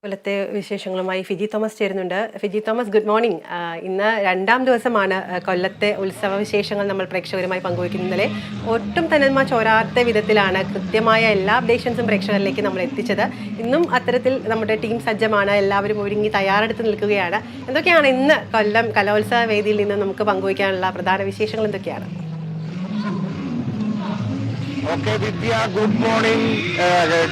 കൊല്ലത്തെ വിശേഷങ്ങളുമായി Fiji Thomas ചേരുന്നുണ്ട്. Fiji Thomas, good morning. ഇന്ന് രണ്ടാം ദിവസമാണ് കൊല്ലത്തെ ഉത്സവ വിശേഷങ്ങൾ നമ്മൾ പ്രേക്ഷകരുമായി പങ്കുവയ്ക്കുന്നത്. ഇന്നലെ ഒട്ടും തന്മ ചോരാത്ത വിധത്തിലാണ് കൃത്യമായ എല്ലാ അപ്ഡേഷൻസും പ്രേക്ഷകരിലേക്ക് നമ്മൾ എത്തിച്ചത്. ഇന്നും അത്തരത്തിൽ നമ്മുടെ ടീം സജ്ജമാണ്, എല്ലാവരും ഒരുങ്ങി തയ്യാറെടുത്ത് നിൽക്കുകയാണ്. എന്തൊക്കെയാണ് ഇന്ന് കൊല്ലം കലോത്സവ വേദിയിൽ നിന്ന് നമുക്ക് പങ്കുവയ്ക്കാനുള്ള പ്രധാന വിശേഷങ്ങൾ എന്തൊക്കെയാണ്? ഓക്കെ വിദ്യ, ഗുഡ് മോർണിംഗ്.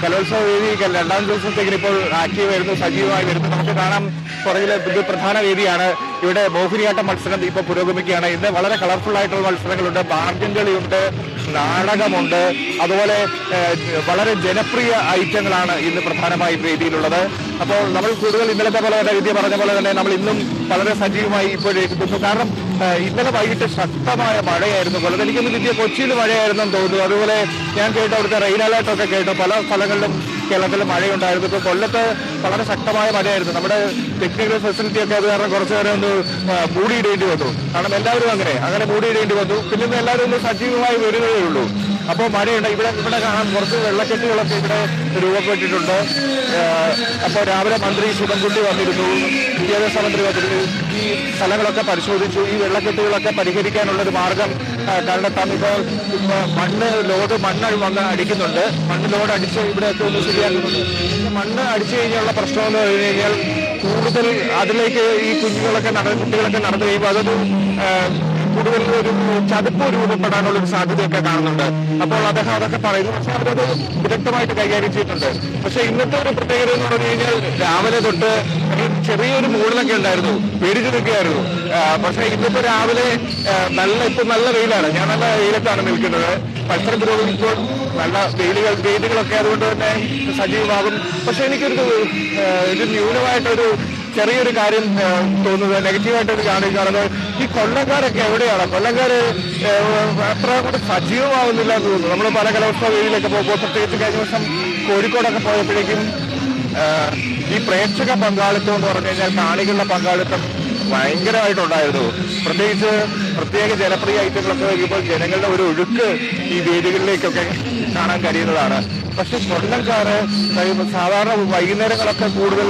കലോത്സവ വേദി രണ്ടാം ദിവസത്തേക്ക് ഇപ്പോൾ ആക്റ്റീവ് വരുന്നു, സജീവമായി വരുന്നു. നമുക്ക് കാണാം പുറകിലെ ഇത് പ്രധാന വേദിയാണ്. ഇവിടെ മോഹിനിയാട്ടം മത്സരം ഇപ്പോൾ പുരോഗമിക്കുകയാണ്. ഇന്ന് വളരെ കളർഫുൾ ആയിട്ടുള്ള മത്സരങ്ങളുണ്ട്. ബാർജംകളിയുണ്ട്, നാടകമുണ്ട്, അതുപോലെ വളരെ ജനപ്രിയ ഐറ്റങ്ങളാണ് ഇന്ന് പ്രധാനമായും വേദിയിലുള്ളത്. അപ്പോൾ നമ്മൾ കൂടുതൽ ഇന്നലത്തെ പോലെ തന്നെ വിദ്യ പറഞ്ഞ പോലെ തന്നെ നമ്മൾ ഇന്നും വളരെ സജീവമായി ഇപ്പോഴെത്തുന്നു. കാരണം ഇന്നലെ വൈകിട്ട് ശക്തമായ മഴയായിരുന്നു കൊല്ലത്ത്. എനിക്കൊന്ന് വിദ്യ കൊച്ചിയിൽ മഴയായിരുന്നെന്ന് തോന്നുന്നു. അതുപോലെ ഞാൻ കേട്ടു, അവിടുത്തെ റെയിൻ അലേർട്ടൊക്കെ കേട്ടു. പല സ്ഥലങ്ങളിലും കേരളത്തിൽ മഴയുണ്ടായിരുന്നു. ഇപ്പോൾ കൊല്ലത്ത് വളരെ ശക്തമായ മഴയായിരുന്നു. നമ്മുടെ ടെക്നിക്കൽ ഫെസിലിറ്റി ഒക്കെ അത് കാരണം കുറച്ചു നേരം ഒന്ന് മൂടിയിടേണ്ടി വന്നു. കാരണം എല്ലാവരും അങ്ങനെ മൂടിയിടേണ്ടി വന്നു. പിന്നെ എല്ലാവരും ഒന്ന് സജീവമായി വരുന്നതേ ഉള്ളൂ. അപ്പോൾ മഴയുണ്ട്. ഇവിടെ കാണാൻ കുറച്ച് വെള്ളക്കെട്ടുകളൊക്കെ ഇവിടെ രൂപപ്പെട്ടിട്ടുണ്ട്. അപ്പോൾ രാവിലെ മന്ത്രി ശിവൻകുട്ടി വന്നിരുന്നു, വിദ്യാഭ്യാസ മന്ത്രി വന്നിരുന്നു. ഈ സ്ഥലങ്ങളൊക്കെ പരിശോധിച്ചു. ഈ വെള്ളക്കെട്ടുകളൊക്കെ പരിഹരിക്കാനുള്ളൊരു മാർഗം കണ്ടെത്താം. ഇപ്പോൾ മണ്ണ് വന്ന് അടിക്കുന്നുണ്ട്. മണ്ണ് ലോഡ് അടിച്ച് ഇവിടെയൊക്കെ ഒന്ന് ശരിയാക്കുന്നുണ്ട്. മണ്ണ് അടിച്ചു കഴിഞ്ഞുള്ള പ്രശ്നമെന്ന് പറഞ്ഞു കഴിഞ്ഞാൽ കൂടുതൽ അതിലേക്ക് ഈ കുട്ടികളൊക്കെ നടന്നു കഴിയുമ്പോൾ അതൊരു കൂടുതൽ ഒരു ചതുപ്പ് രൂപപ്പെടാനുള്ളൊരു സാധ്യതയൊക്കെ കാണുന്നുണ്ട്. അപ്പോൾ അദ്ദേഹം അതൊക്കെ പറയുന്നു. പക്ഷെ അവരത് വിദഗ്ധമായിട്ട് കൈകാര്യം ചെയ്തിട്ടുണ്ട്. പക്ഷെ ഇന്നത്തെ ഒരു പ്രത്യേകത എന്ന് പറഞ്ഞു കഴിഞ്ഞാൽ രാവിലെ തൊട്ട് ചെറിയൊരു മൂടലൊക്കെ ഉണ്ടായിരുന്നു, പേടിച്ചു നിൽക്കുകയായിരുന്നു. പക്ഷെ ഇന്നിപ്പോ രാവിലെ ഇപ്പൊ നല്ല വെയിലാണ്. ഞാൻ നല്ല വെയിലത്താണ് നിൽക്കുന്നത്. മത്സരം പുരോഗമിക്കുമ്പോൾ നല്ല വേദികളൊക്കെ അതുകൊണ്ട് തന്നെ സജീവമാകും. പക്ഷെ എനിക്കൊരു ന്യൂനമായിട്ടൊരു ചെറിയൊരു കാര്യം തോന്നുന്നത്, നെഗറ്റീവായിട്ടൊരു കാണുന്നത് ഈ കൊല്ലംകാരൊക്കെ എവിടെയാണ്? കൊല്ലംകാര് അത്ര കൂടെ സജീവമാവുന്നില്ല എന്ന് തോന്നുന്നു. നമ്മൾ പല കലോത്സവ വേദിയിലൊക്കെ പോകുമ്പോൾ, പ്രത്യേകിച്ച് കഴിഞ്ഞ വർഷം കോഴിക്കോടൊക്കെ പോയപ്പോഴേക്കും ഈ പ്രേക്ഷക പങ്കാളിത്തം എന്ന് പറഞ്ഞു കഴിഞ്ഞാൽ കാണികളുടെ പങ്കാളിത്തം ഭയങ്കരമായിട്ടുണ്ടായിരുന്നു. പ്രത്യേകിച്ച് പ്രത്യേക ജനപ്രിയ ഐറ്റങ്ങളൊക്കെ വരുമ്പോൾ ജനങ്ങളുടെ ഒരു ഒഴുക്ക് ഈ വേദികളിലേക്കൊക്കെ കാണാൻ കഴിയുന്നതാണ്. പക്ഷെ കൊല്ലംകാര് സാധാരണ വൈകുന്നേരങ്ങളൊക്കെ കൂടുതൽ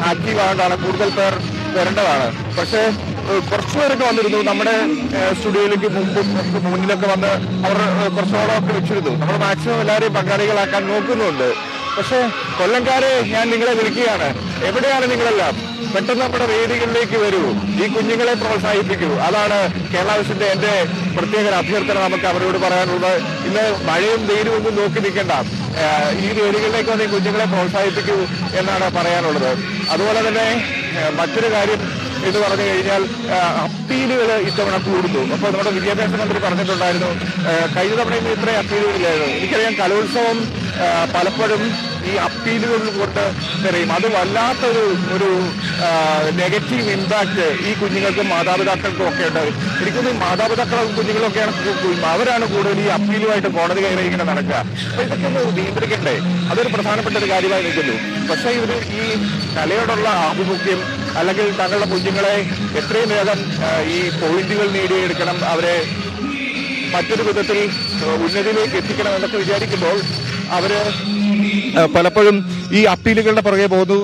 ആക്റ്റീവ് ആകേണ്ടതാണ്, കൂടുതൽ പേർ വരേണ്ടതാണ്. പക്ഷെ കുറച്ചുപേരൊക്കെ വന്നിരുന്നു. നമ്മുടെ സ്റ്റുഡിയോയിലേക്ക് മുന്നിലൊക്കെ വന്ന് അവർ കുറച്ചോളമൊക്കെ വെച്ചിരുന്നു. നമ്മൾ മാക്സിമം എല്ലാവരെയും പങ്കാളികളാക്കാൻ നോക്കുന്നുണ്ട്. പക്ഷെ കൊല്ലംകാരെ ഞാൻ നിങ്ങളെ വിളിക്കുകയാണ്, എവിടെയാണ് നിങ്ങളെല്ലാം? പെട്ടെന്ന് നമ്മുടെ വേദികളിലേക്ക് വരൂ, ഈ കുഞ്ഞുങ്ങളെ പ്രോത്സാഹിപ്പിക്കൂ. അതാണ് കേരള വിഷന്റെ എന്റെ പ്രത്യേക അഭ്യർത്ഥന നമുക്ക് അവരോട് പറയാനുള്ളത്. ഇന്ന് മഴയും വെയിലും ഒന്നും നോക്കി നിൽക്കേണ്ട, ഈ വേദികളിലേക്ക് വന്ന് ഈ കുഞ്ഞുങ്ങളെ പ്രോത്സാഹിപ്പിക്കൂ എന്നാണ് പറയാനുള്ളത്. അതുപോലെ തന്നെ മറ്റൊരു കാര്യം എന്ന് പറഞ്ഞു കഴിഞ്ഞാൽ അപ്പീലുകൾ ഇത്തവണ കൂടുന്നു. അപ്പോൾ നമ്മുടെ വിദ്യാഭ്യാസ മന്ത്രി പറഞ്ഞിട്ടുണ്ടായിരുന്നു, കഴിഞ്ഞ തവണ ഇത്രയും അപ്പീലുകളില്ലായിരുന്നു. എനിക്കറിയാം കലോത്സവം പലപ്പോഴും ഈ അപ്പീലുകൾ കൊണ്ട് തെരയും. അത് വല്ലാത്തൊരു നെഗറ്റീവ് ഇമ്പാക്ട് ഈ കുഞ്ഞുങ്ങൾക്കും മാതാപിതാക്കൾക്കും ഒക്കെ ഉണ്ട്. എനിക്കൊന്ന് മാതാപിതാക്കളും കുഞ്ഞുങ്ങളൊക്കെയാണ് അവരാണ് കൂടുതൽ ഈ അപ്പീലുമായിട്ട് കോടതി കയറിയിരിക്കുന്നത് നടക്കുക. അപ്പൊ ഇതൊക്കെ ഒന്ന് നിയന്ത്രിക്കണ്ടേ? അതൊരു പ്രധാനപ്പെട്ട ഒരു കാര്യമായി നിൽക്കുന്നു. പക്ഷേ ഇവര് ഈ കലയോടുള്ള ആഭിമുഖ്യം അല്ലെങ്കിൽ തങ്ങളുടെ കുഞ്ഞുങ്ങളെ എത്രയും വേഗം ഈ പോയിന്റുകൾ നേടിയെടുക്കണം, അവരെ മറ്റൊരു വിധത്തിൽ ഉന്നതിയിലേക്ക് എത്തിക്കണം എന്നൊക്കെ വിചാരിക്കുമ്പോൾ അവര് പലപ്പോഴും ഈ അപ്പീലുകളുടെ പുറകെ പോകുന്നു.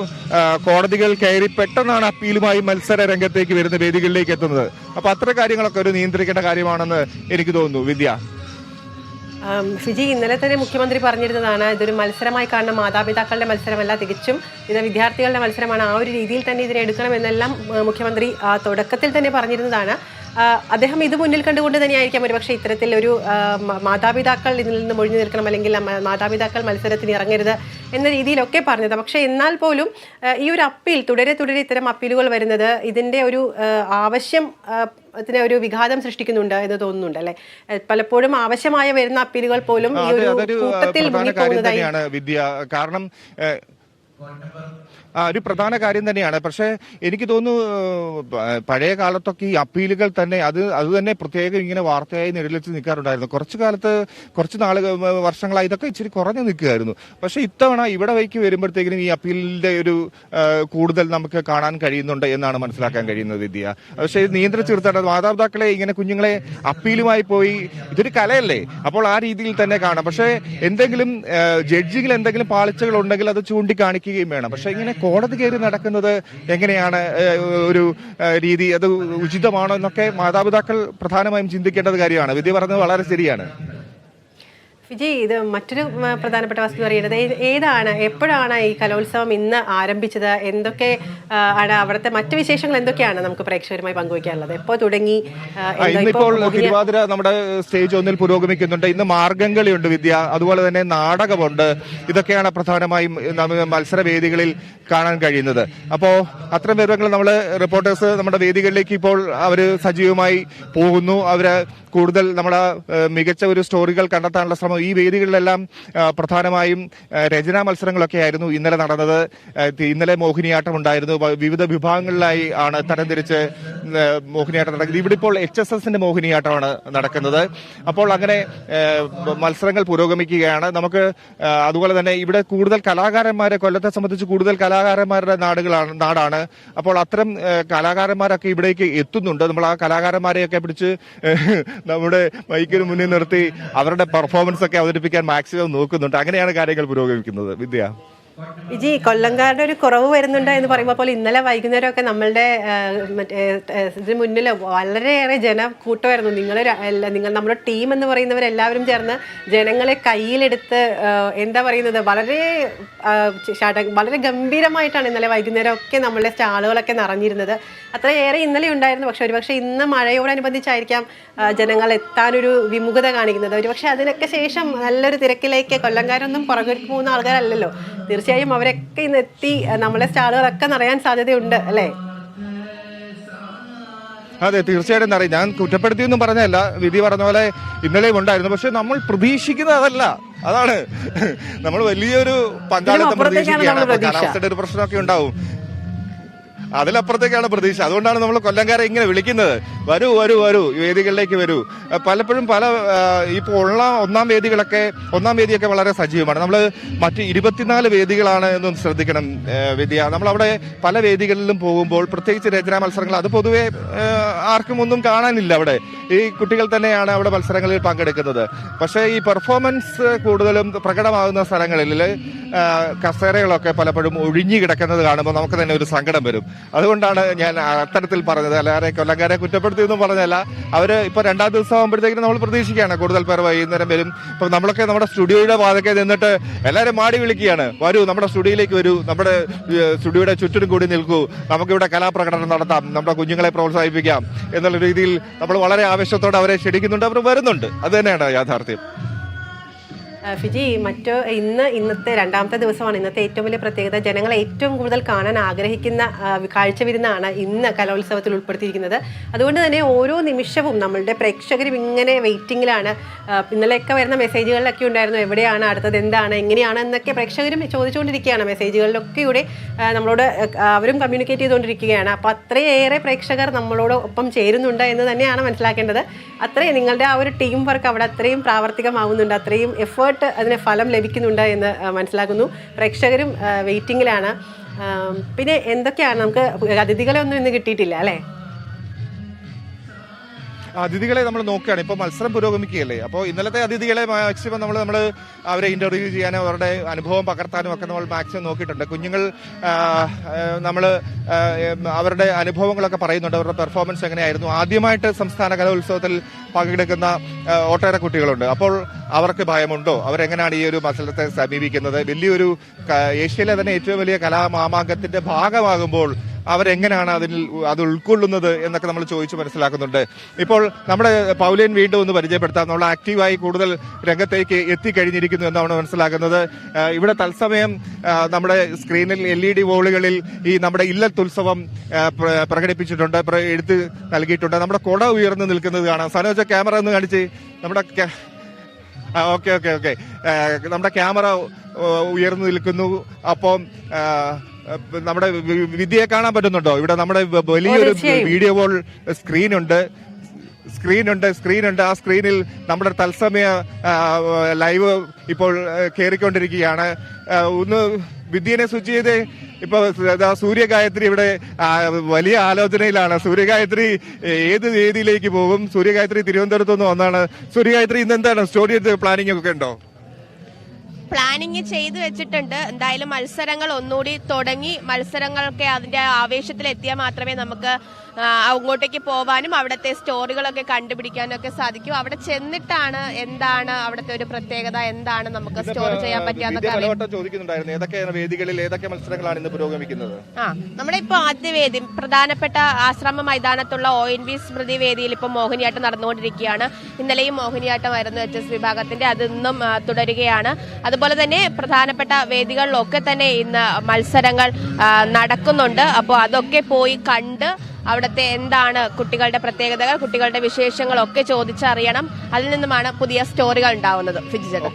കോടതികൾ കയറി പെട്ടെന്നാണ് അപ്പീലുമായി മത്സര രംഗത്തേക്ക് വരുന്ന വേദികളിലേക്ക് എത്തുന്നത്. അപ്പൊ അത്തരം കാര്യങ്ങളൊക്കെ ഒരു നിയന്ത്രിക്കേണ്ട കാര്യമാണെന്ന് എനിക്ക് തോന്നുന്നു. വിദ്യ, ഫിജി, ഇന്നലെ തന്നെ മുഖ്യമന്ത്രി പറഞ്ഞിരുന്നതാണ് ഇതൊരു മത്സരമായി കാണുന്ന, മാതാപിതാക്കളുടെ മത്സരമല്ല, തികച്ചും ഇത് വിദ്യാർത്ഥികളുടെ മത്സരമാണ്. ആ ഒരു രീതിയിൽ തന്നെ ഇതിനെ എടുക്കണമെന്നെല്ലാം മുഖ്യമന്ത്രി തുടക്കത്തിൽ തന്നെ പറഞ്ഞിരുന്നതാണ്. അദ്ദേഹം ഇത് മുന്നിൽ കണ്ടുകൊണ്ട് തന്നെയായിരിക്കാം ഒരുപക്ഷെ ഇത്തരത്തിൽ ഒരു മാതാപിതാക്കൾ ഇതിൽ നിന്ന് ഒഴിഞ്ഞു നിൽക്കണം, അല്ലെങ്കിൽ മാതാപിതാക്കൾ മത്സരത്തിന് ഇറങ്ങരുത് എന്ന രീതിയിലൊക്കെ പറഞ്ഞത്. പക്ഷേ എന്നാൽ പോലും ഈ ഒരു അപ്പീൽ തുടരെ ഇത്തരം അപ്പീലുകൾ വരുന്നത് ഇതിൻ്റെ ഒരു ആവശ്യം ത്തിന് ഒരു വിഘാതം സൃഷ്ടിക്കുന്നുണ്ട് എന്ന് തോന്നുന്നുണ്ട് അല്ലെ? പലപ്പോഴും ആവശ്യമായ വരുന്ന അപ്പീലുകൾ പോലും ഈ ഒരു കൂട്ടത്തിൽ മുങ്ങിപ്പോകുന്നതായി വിദ്യ. കാരണം ഒരു പ്രധാന കാര്യം തന്നെയാണ്. പക്ഷെ എനിക്ക് തോന്നുന്നു പഴയ കാലത്തൊക്കെ ഈ അപ്പീലുകൾ തന്നെ അത് തന്നെ പ്രത്യേകം ഇങ്ങനെ വാർത്തയായി നിഴലിച്ച് നിൽക്കാറുണ്ടായിരുന്നു. കുറച്ച് വർഷങ്ങളായി ഇതൊക്കെ ഇച്ചിരി കുറഞ്ഞു നിൽക്കുകയായിരുന്നു. പക്ഷെ ഇത്തവണ ഇവിടെ വൈക്ക് വരുമ്പോഴത്തേക്കിനും ഈ അപ്പീലിന്റെ ഒരു കൂടുതൽ നമുക്ക് കാണാൻ കഴിയുന്നുണ്ട് എന്നാണ് മനസ്സിലാക്കാൻ കഴിയുന്നത് വിദ്യ. പക്ഷെ നിയന്ത്രിച്ചു നിർത്തേണ്ടത് മാതാപിതാക്കളെ ഇങ്ങനെ കുഞ്ഞുങ്ങളെ അപ്പീലുമായി പോയി, ഇതൊരു കലയല്ലേ, അപ്പോൾ ആ രീതിയിൽ തന്നെ കാണാം. പക്ഷെ എന്തെങ്കിലും ജഡ്ജിങ്ങിൽ എന്തെങ്കിലും പാളിച്ചകൾ ഉണ്ടെങ്കിൽ അത് ചൂണ്ടിക്കാണിക്കുകയും പാലിക്കുകയും വേണം. പക്ഷെ ഇങ്ങനെ കോടതി കയറി നടക്കുന്നത് എങ്ങനെയാണ് ഒരു രീതി, അത് ഉചിതമാണോ എന്നൊക്കെ മാതാപിതാക്കൾ പ്രധാനമായും ചിന്തിക്കേണ്ടത് കാര്യമാണ്. വിധി പറഞ്ഞത് വളരെ ശരിയാണ്. വിജയ്, ഇത് മറ്റൊരു പ്രധാനപ്പെട്ട വസ്തു അറിയേണ്ടത് ഏതാണ്, എപ്പോഴാണ് ഈ കലോത്സവം ഇന്ന് ആരംഭിച്ചത്, എന്തൊക്കെ ആണ് അവിടുത്തെ മറ്റു വിശേഷങ്ങൾ എന്തൊക്കെയാണ് നമുക്ക് പ്രേക്ഷകരുമായി പങ്കുവയ്ക്കാനുള്ളത്, എപ്പോൾ തുടങ്ങി? ഇന്നിപ്പോൾ തിരുവാതിര നമ്മുടെ സ്റ്റേജ് 1 പുരോഗമിക്കുന്നുണ്ട്. ഇന്ന് മാർഗംകളിയുണ്ട് വിദ്യ, അതുപോലെ തന്നെ നാടകമുണ്ട്. ഇതൊക്കെയാണ് പ്രധാനമായും മത്സരവേദികളിൽ കാണാൻ കഴിയുന്നത്. അപ്പോൾ അത്തരം വിവരങ്ങൾ നമ്മൾ റിപ്പോർട്ടേഴ്സ് നമ്മുടെ വേദികളിലേക്ക് ഇപ്പോൾ അവർ സജീവമായി പോകുന്നു. അവര് കൂടുതൽ നമ്മുടെ മികച്ച ഒരു സ്റ്റോറികൾ കണ്ടെത്താനുള്ള ശ്രമം ഈ വേദികളിലെല്ലാം പ്രധാനമായും രചനാ മത്സരങ്ങളൊക്കെ ആയിരുന്നു ഇന്നലെ നടന്നത്. ഇന്നലെ മോഹിനിയാട്ടം ഉണ്ടായിരുന്നു. വിവിധ വിഭാഗങ്ങളിലായി ആണ് തരംതിരിച്ച് മോഹിനിയാട്ടം നടക്കുന്നത്. ഇവിടെ ഇപ്പോൾ HSSന്റെ മോഹിനിയാട്ടമാണ് നടക്കുന്നത്. അപ്പോൾ അങ്ങനെ മത്സരങ്ങൾ പുരോഗമിക്കുകയാണ്. നമുക്ക് അതുപോലെ തന്നെ ഇവിടെ കൂടുതൽ കലാകാരന്മാരെ, കൊല്ലത്തെ സംബന്ധിച്ച് കൂടുതൽ കലാകാരന്മാരുടെ നാടാണ്. അപ്പോൾ അത്തരം കലാകാരന്മാരൊക്കെ ഇവിടേക്ക് എത്തുന്നുണ്ട്. നമ്മൾ ആ കലാകാരന്മാരെയൊക്കെ പിടിച്ച് നമ്മുടെ മൈക്കിന് മുന്നിൽ നിർത്തി അവരുടെ പെർഫോമൻസ് ഒക്കെ അവതരിപ്പിക്കാൻ മാക്സിമം നോക്കുന്നുണ്ട്. അങ്ങനെയാണ് കാര്യങ്ങൾ പുരോഗമിക്കുന്നത്. വിദ്യ, വിജി, കൊല്ലംകാരുടെ ഒരു കുറവ് വരുന്നുണ്ട് എന്ന് പറയുമ്പോൾ പോലെ ഇന്നലെ വൈകുന്നേരമൊക്കെ നമ്മളുടെ ഇതിന് മുന്നിൽ വളരെയേറെ ജനക്കൂട്ടമായിരുന്നു. നിങ്ങൾ നമ്മുടെ ടീം എന്ന് പറയുന്നവരെല്ലാവരും ചേർന്ന് ജനങ്ങളെ കയ്യിലെടുത്ത് എന്താ പറയുന്നത്, വളരെ ഗംഭീരമായിട്ടാണ് ഇന്നലെ വൈകുന്നേരം ഒക്കെ നമ്മളുടെ സ്റ്റാളുകളൊക്കെ നിറഞ്ഞിരുന്നത്. അത്രയേറെ ഇന്നലെ ഉണ്ടായിരുന്നു. പക്ഷെ ഒരുപക്ഷെ ഇന്ന് മഴയോടനുബന്ധിച്ചായിരിക്കാം ജനങ്ങൾ എത്താനൊരു വിമുഖത കാണിക്കുന്നത്. ഒരുപക്ഷെ അതിനൊക്കെ ശേഷം നല്ലൊരു തിരക്കിലേക്ക്, കൊല്ലംകാരൊന്നും പുറകേക്ക് പോകുന്ന ആൾക്കാരല്ലല്ലോ, തീർച്ചയായും അവരൊക്കെ ഇന്ന് എത്തി നമ്മളെ സ്റ്റാളുകളൊക്കെ നിറയാൻ സാധ്യതയുണ്ട് അല്ലേ? അതെ, തീർച്ചയായിട്ടും അറിയാം. ഞാൻ കുറ്റപ്പെടുത്തിയൊന്നും പറഞ്ഞല്ല. വിധി പറഞ്ഞ പോലെ ഇന്നലെയും ഉണ്ടായിരുന്നു. പക്ഷെ നമ്മൾ പ്രതീക്ഷിക്കുന്നത് അതല്ല. അതാണ് നമ്മൾ വലിയൊരു പങ്കാളിത്തം പ്രതീക്ഷിക്കുകയാണ്. കാലാവസ്ഥയുടെ ഒരു പ്രശ്നമൊക്കെ ഉണ്ടാവും, അതിലപ്പുറത്തേക്കാണ് പ്രതീക്ഷ. അതുകൊണ്ടാണ് നമ്മൾ കൊല്ലംകാരെ ഇങ്ങനെ വിളിക്കുന്നത്. വരൂ വരൂ വരൂ, വേദികളിലേക്ക് വരൂ. പലപ്പോഴും ഇപ്പോൾ ഉള്ള ഒന്നാം വേദിയൊക്കെ വളരെ സജീവമാണ്. നമ്മൾ മറ്റ് 24 വേദികളാണ് എന്നും ശ്രദ്ധിക്കണം വിദ്യ. നമ്മളവിടെ പല വേദികളിലും പോകുമ്പോൾ പ്രത്യേകിച്ച് രചനാ മത്സരങ്ങൾ അത് പൊതുവെ ആർക്കും ഒന്നും കാണാനില്ല. അവിടെ ഈ കുട്ടികൾ തന്നെയാണ് അവിടെ മത്സരങ്ങളിൽ പങ്കെടുക്കുന്നത്. പക്ഷേ ഈ പെർഫോമൻസ് കൂടുതലും പ്രകടമാകുന്ന സ്ഥലങ്ങളിൽ കസേരകളൊക്കെ പലപ്പോഴും ഒഴിഞ്ഞു കിടക്കുന്നത് കാണുമ്പോൾ നമുക്ക് തന്നെ ഒരു സങ്കടം വരും. അതുകൊണ്ടാണ് ഞാൻ അത്തരത്തിൽ പറഞ്ഞത്. അല്ലാതെ കൊല്ലംകാരെ കുറ്റപ്പെടുത്തിയൊന്നും പറഞ്ഞല്ല. അവര് ഇപ്പൊ 2ാം ദിവസം ആകുമ്പോഴത്തേക്കും നമ്മൾ പ്രതീക്ഷിക്കുകയാണ് കൂടുതൽ പേർ വൈകുന്നേരം വരും. ഇപ്പൊ നമ്മളൊക്കെ നമ്മുടെ സ്റ്റുഡിയോയുടെ വാതൊക്കെ നിന്നിട്ട് എല്ലാവരും മാടി വിളിക്കുകയാണ്, വരൂ നമ്മുടെ സ്റ്റുഡിയോയിലേക്ക് വരൂ, നമ്മുടെ സ്റ്റുഡിയോയുടെ ചുറ്റിനും കൂടി നിൽക്കൂ, നമുക്കിവിടെ കലാപ്രകടനം നടത്താം, നമ്മുടെ കുഞ്ഞുങ്ങളെ പ്രോത്സാഹിപ്പിക്കാം എന്നുള്ള രീതിയിൽ നമ്മൾ വളരെ ആവേശത്തോടെ അവരെ ക്ഷണിക്കുന്നുണ്ട്. അവർ വരുന്നുണ്ട്. അത് തന്നെയാണ് യാഥാർത്ഥ്യം. ഫിജി, ഇന്നത്തെ 2ാമത്തെ ദിവസമാണ്. ഇന്നത്തെ ഏറ്റവും വലിയ പ്രത്യേകത ജനങ്ങൾ ഏറ്റവും കൂടുതൽ കാണാൻ ആഗ്രഹിക്കുന്ന കാഴ്ചവിരുന്നാണ് ഇന്ന് കലോത്സവത്തിൽ ഉൾപ്പെടുത്തിയിരിക്കുന്നത്. അതുകൊണ്ട് തന്നെ ഓരോ നിമിഷവും നമ്മളുടെ പ്രേക്ഷകരും ഇങ്ങനെ വെയിറ്റിംഗിലാണ്. ഇന്നലെയൊക്കെ വരുന്ന മെസ്സേജുകളിലൊക്കെ ഉണ്ടായിരുന്നു എവിടെയാണ് അടുത്തത്, എന്താണ്, എങ്ങനെയാണ് എന്നൊക്കെ പ്രേക്ഷകരും ചോദിച്ചുകൊണ്ടിരിക്കുകയാണ്. മെസ്സേജുകളിലൊക്കെ ഇവിടെ നമ്മളോട് അവരും കമ്മ്യൂണിക്കേറ്റ് ചെയ്തുകൊണ്ടിരിക്കുകയാണ്. അപ്പോൾ അത്രയേറെ പ്രേക്ഷകർ നമ്മളോട് ഒപ്പം ചേരുന്നുണ്ട് എന്ന് തന്നെയാണ് മനസ്സിലാക്കേണ്ടത്. അത്രയും നിങ്ങളുടെ ആ ഒരു ടീം വർക്ക് അവിടെ അത്രയും പ്രാവർത്തികമാകുന്നുണ്ട്, അത്രയും എഫേർട്ട് അതിന് ഫലം ലഭിക്കുന്നുണ്ട് എന്ന് മനസ്സിലാക്കുന്നു. പ്രേക്ഷകരും വെയിറ്റിംഗിലാണ്. പിന്നെ എന്തൊക്കെയാണ്, നമുക്ക് അതിഥികളെ ഒന്നും ഇന്ന് കിട്ടിയിട്ടില്ല അല്ലേ? അതിഥികളെ നമ്മൾ നോക്കുകയാണ്. ഇപ്പോൾ മത്സരം പുരോഗമിക്കുകയല്ലേ. അപ്പോൾ ഇന്നലത്തെ അതിഥികളെ മാക്സിമം നമ്മൾ അവരെ ഇന്റർവ്യൂ ചെയ്യാനും അവരുടെ അനുഭവം പകർത്താനും ഒക്കെ നമ്മൾ മാക്സിമം നോക്കിയിട്ടുണ്ട്. കുഞ്ഞുങ്ങൾ നമ്മൾ അവരുടെ അനുഭവങ്ങളൊക്കെ പറയുന്നുണ്ട്. അവരുടെ പെർഫോമൻസ് എങ്ങനെയായിരുന്നു. ആദ്യമായിട്ട് സംസ്ഥാന കലോത്സവത്തിൽ പങ്കെടുക്കുന്ന ഒട്ടേറെ കുട്ടികളുണ്ട്. അപ്പോൾ അവർക്ക് ഭയമുണ്ടോ, അവരെങ്ങനെയാണ് ഈ ഒരു മത്സരത്തെ സമീപിക്കുന്നത്, വലിയൊരു ഏഷ്യയിലെ തന്നെ ഏറ്റവും വലിയ കലാമാമാങ്കത്തിന്റെ ഭാഗമാകുമ്പോൾ അവരെങ്ങനെയാണ് അത് ഉൾക്കൊള്ളുന്നത് എന്നൊക്കെ നമ്മൾ ചോദിച്ച് മനസ്സിലാക്കുന്നുണ്ട്. ഇപ്പോൾ നമ്മുടെ പൗലിൻ വീണ്ടും ഒന്ന് പരിചയപ്പെടുത്താം. നമ്മൾ ആക്റ്റീവായി കൂടുതൽ രംഗത്തേക്ക് എത്തിക്കഴിഞ്ഞിരിക്കുന്നു എന്നാണ് മനസ്സിലാക്കുന്നത്. ഇവിടെ തത്സമയം നമ്മുടെ സ്ക്രീനിൽ LED വോളുകളിൽ ഈ നമ്മുടെ ഇല്ലത്തുത്സവം പ്രകടിപ്പിച്ചിട്ടുണ്ട്, എഴുത്ത് നൽകിയിട്ടുണ്ട്. നമ്മുടെ കൊട ഉയർന്നു നിൽക്കുന്നത് കാണാം. സനോജ ക്യാമറ ഒന്ന് കാണിച്ച്. നമ്മുടെ ഓക്കെ നമ്മുടെ ക്യാമറ ഉയർന്നു നിൽക്കുന്നു. അപ്പം നമ്മുടെ വിദ്യയെ കാണാൻ പറ്റുന്നുണ്ടോ? ഇവിടെ നമ്മുടെ വലിയൊരു വീഡിയോ വോൾ സ്ക്രീനുണ്ട്. ആ സ്ക്രീനിൽ നമ്മുടെ തത്സമയ ലൈവ് ഇപ്പോൾ കയറിക്കൊണ്ടിരിക്കുകയാണ്. ഒന്ന് വിദ്യനെ സ്വിച്ച് ചെയ്ത്. ഇപ്പൊ സൂര്യഗായത്രി ഇവിടെ വലിയ ആലോചനയിലാണ്. സൂര്യഗായത്രി ഏത് വേദിയിലേക്ക് പോകും? സൂര്യഗായത്രി തിരുവനന്തപുരത്ത് നിന്ന് വന്നാണ്. സൂര്യഗായത്രി ഇന്ന് എന്താണ് സ്റ്റോറി പ്ലാനിംഗ് ഒക്കെ ഉണ്ടോ? പ്ലാനിങ് ചെയ്തു വെച്ചിട്ടുണ്ട്. എന്തായാലും മത്സരങ്ങൾ ഒന്നുകൂടി തുടങ്ങി, മത്സരങ്ങളൊക്കെ അതിന്റെ ആവേശത്തിൽ എത്തിയാൽ മാത്രമേ നമുക്ക് അങ്ങോട്ടേക്ക് പോവാനും അവിടുത്തെ സ്റ്റോറികളൊക്കെ കണ്ടുപിടിക്കാനും ഒക്കെ സാധിക്കും. അവിടെ ചെന്നിട്ടാണ് എന്താണ് അവിടുത്തെ ഒരു പ്രത്യേകത, എന്താണ് നമുക്ക് സ്റ്റോർ ചെയ്യാൻ പറ്റുക ചോദിക്കുന്നുണ്ടായിരുന്നു. ഏതൊക്കെയാണ് വേദികളിൽ ഏതൊക്കെ മത്സരങ്ങളാണ് ഇന്ന് പുരോഗമിക്കുന്നത്? നമ്മുടെ ഇപ്പൊ ആദ്യ വേദി പ്രധാനപ്പെട്ട ആശ്രമ മൈതാനത്തുള്ള ONV സ്മൃതി വേദിയിൽ ഇപ്പൊ മോഹിനിയാട്ടം നടന്നുകൊണ്ടിരിക്കുകയാണ്. ഇന്നലെയും മോഹിനിയാട്ടമായിരുന്നു HS വിഭാഗത്തിന്റെ, അത് ഇന്നും തുടരുകയാണ്. അതുപോലെ തന്നെ പ്രധാനപ്പെട്ട വേദികളിലൊക്കെ തന്നെ ഇന്ന് മത്സരങ്ങൾ നടക്കുന്നുണ്ട്. അപ്പോൾ അതൊക്കെ പോയി കണ്ട് അവിടുത്തെ എന്താണ് കുട്ടികളുടെ പ്രത്യേകതകൾ, കുട്ടികളുടെ വിശേഷങ്ങളൊക്കെ ചോദിച്ചറിയണം. അതിൽ നിന്നുമാണ് പുതിയ സ്റ്റോറികൾ ഉണ്ടാവുന്നത്. ഫിജി ചേട്ടൻ.